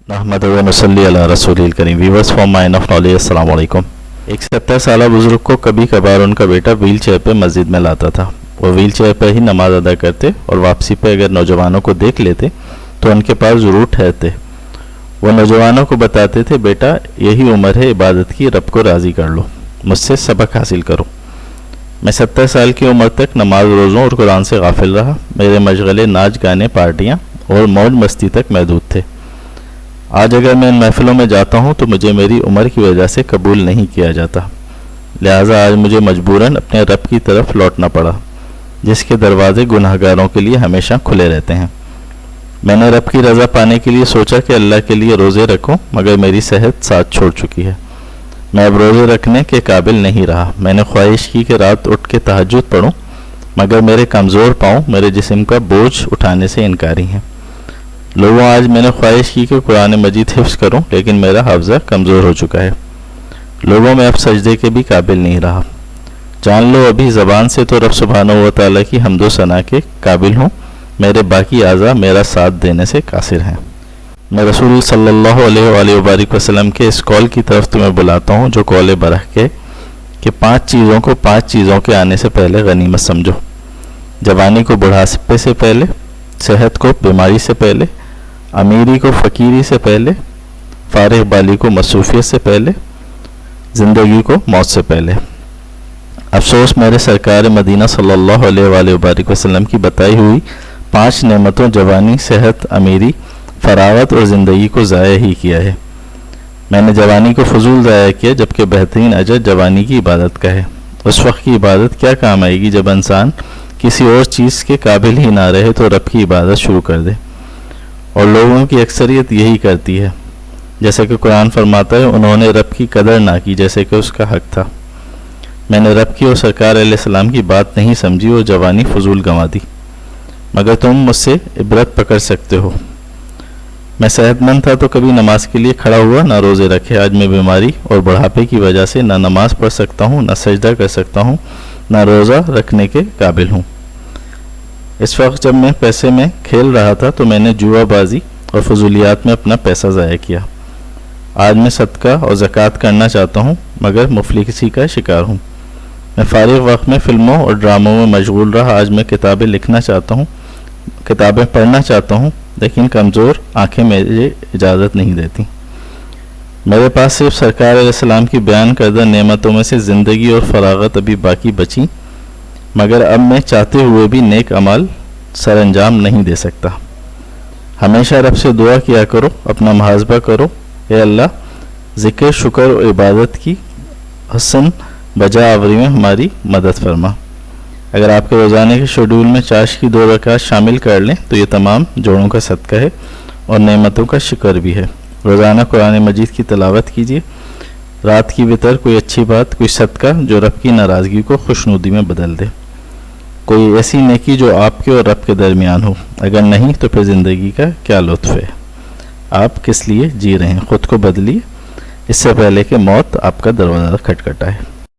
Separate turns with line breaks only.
नहमदु व नसल्ली अला रसूलिल करीम। Viewers from mine of knowledge, अस्सलाम वालेकुम। एक 70 साल बुजुर्ग को कभी कभार उनका बेटा व्हील चेयर पर मस्जिद में लाता था। वो व्हील चेयर पर ही नमाज अदा करते और वापसी पर अगर नौजवानों को देख लेते तो उनके पास ज़रूर ठहरते। वो नौजवानों को बताते थे, बेटा यही उम्र है इबादत की, रब को राज़ी कर लो, मुझसे सबक हासिल करो। मैं 70 साल की उम्र तक नमाज रोज़ों और कुरान से गाफिल रहा। मेरे मशगले नाच गाने, पार्टियाँ और मौज मस्ती तक महदूद थे। आज अगर मैं इन महफिलों में जाता हूँ तो मुझे मेरी उम्र की वजह से कबूल नहीं किया जाता, लिहाजा आज मुझे मजबूरन अपने रब की तरफ लौटना पड़ा, जिसके दरवाजे गुनाहगारों के लिए हमेशा खुले रहते हैं। मैंने रब की रज़ा पाने के लिए सोचा कि अल्लाह के लिए रोज़े रखूं, मगर मेरी सेहत साथ छोड़ चुकी है। मैं अब रोज़े रखने के काबिल नहीं रहा। मैंने ख्वाहिश की कि रात उठ के तहज्जुद पढ़ूं, मगर मेरे कमज़ोर पाँव मेरे जिस्म का बोझ उठाने से इनकारी हैं। लोगों, आज मैंने ख्वाहिश की कि कुरान मजीद हिफ्ज़ करूं, लेकिन मेरा हाफ़ज़ा कमज़ोर हो चुका है। लोगों, मैं अब सजदे के भी काबिल नहीं रहा। जान लो, अभी ज़बान से तो रब सुब्हानहू व तआला की हम्दो सना के काबिल हूँ, मेरे बाकी आज़ा मेरा साथ देने से कासिर हैं। मैं रसूल सल्लल्लाहु अलैहि वसल्लम के इस कॉल की तरफ तुम्हें बुलाता हूँ, जो कौल बरह के कि 5 चीज़ों को 5 चीज़ों के आने से पहले गनीमत समझो। जवानी को बुढ़ापे से पहले, सेहत को बीमारी से पहले, अमीरी को फ़कीरी से पहले, फारिग बाली को मसरूफियत से पहले, ज़िंदगी को मौत से पहले। अफसोस, मेरे सरकार मदीना सल्लल्लाहु अलैहि वसल्लम की बताई हुई 5 नेमतों जवानी, सेहत, अमीरी, फरावत और ज़िंदगी को ज़ाया ही किया है। मैंने जवानी को फजूल ज़ाया किया, जबकि बेहतरीन अजर जवानी की इबादत का है। उस वक्त की इबादत क्या काम आएगी जब इंसान किसी और चीज़ के काबिल ही ना रहे तो रब की इबादत शुरू कर दे। और लोगों की अक्सरियत यही करती है। जैसे कि कुरान फरमाता है, उन्होंने रब की कदर ना की जैसे कि उसका हक था। मैंने रब की और सरकार अलैहिस्सलाम की बात नहीं समझी और जवानी फजूल गंवा दी। मगर तुम मुझसे इबरत पकड़ सकते हो। मैं सेहतमंद था तो कभी नमाज के लिए खड़ा हुआ, ना रोज़े रखे। आज मैं बीमारी और बुढ़ापे की वजह से ना नमाज पढ़ सकता हूँ, ना सजदा कर सकता हूँ, ना रोज़ा रखने के काबिल हूँ। इस वक्त जब मैं पैसे में खेल रहा था तो मैंने जुआबाजी और फजूलियात में अपना पैसा ज़ाया किया। आज मैं सदका और ज़कात करना चाहता हूँ, मगर मुफलिसी का शिकार हूँ। मैं फारिग वक्त में फ़िल्मों और ड्रामों में मशगूल रहा। आज मैं किताबें लिखना चाहता हूँ, किताबें पढ़ना चाहता हूँ, लेकिन कमज़ोर आँखें मुझे इजाज़त नहीं देती। मेरे पास सिर्फ सरकार अलैहिस्सलाम की बयान करदा नेमतों में से ज़िंदगी और फरागत अभी बाकी बची, मगर अब मैं चाहते हुए भी नेक अमल सर अंजाम नहीं दे सकता। हमेशा रब से दुआ किया करो, अपना मुहासबा करो, ए अल्लाह ज़िक्र, शुक्र और इबादत की हसन बजा आवरी में हमारी मदद फरमा। अगर आपके रोज़ाने के शेड्यूल में चाश की 2 रकात शामिल कर लें तो ये तमाम जोड़ों का सदका है और नेमतों का शुक्र भी है। रोज़ाना कुरान मजीद की तिलावत कीजिए। रात की वितर कोई अच्छी बात, कोई सदका जो रब की नाराज़गी को खुशनुदी में बदल दे। कोई ऐसी नेकी जो आपके और रब के दरमियान हो। अगर नहीं तो फिर ज़िंदगी का क्या लुत्फ़ है। आप किस लिए जी रहे हैं, ख़ुद को बदलिए इससे पहले कि मौत आपका दरवाज़ा खटखटाए।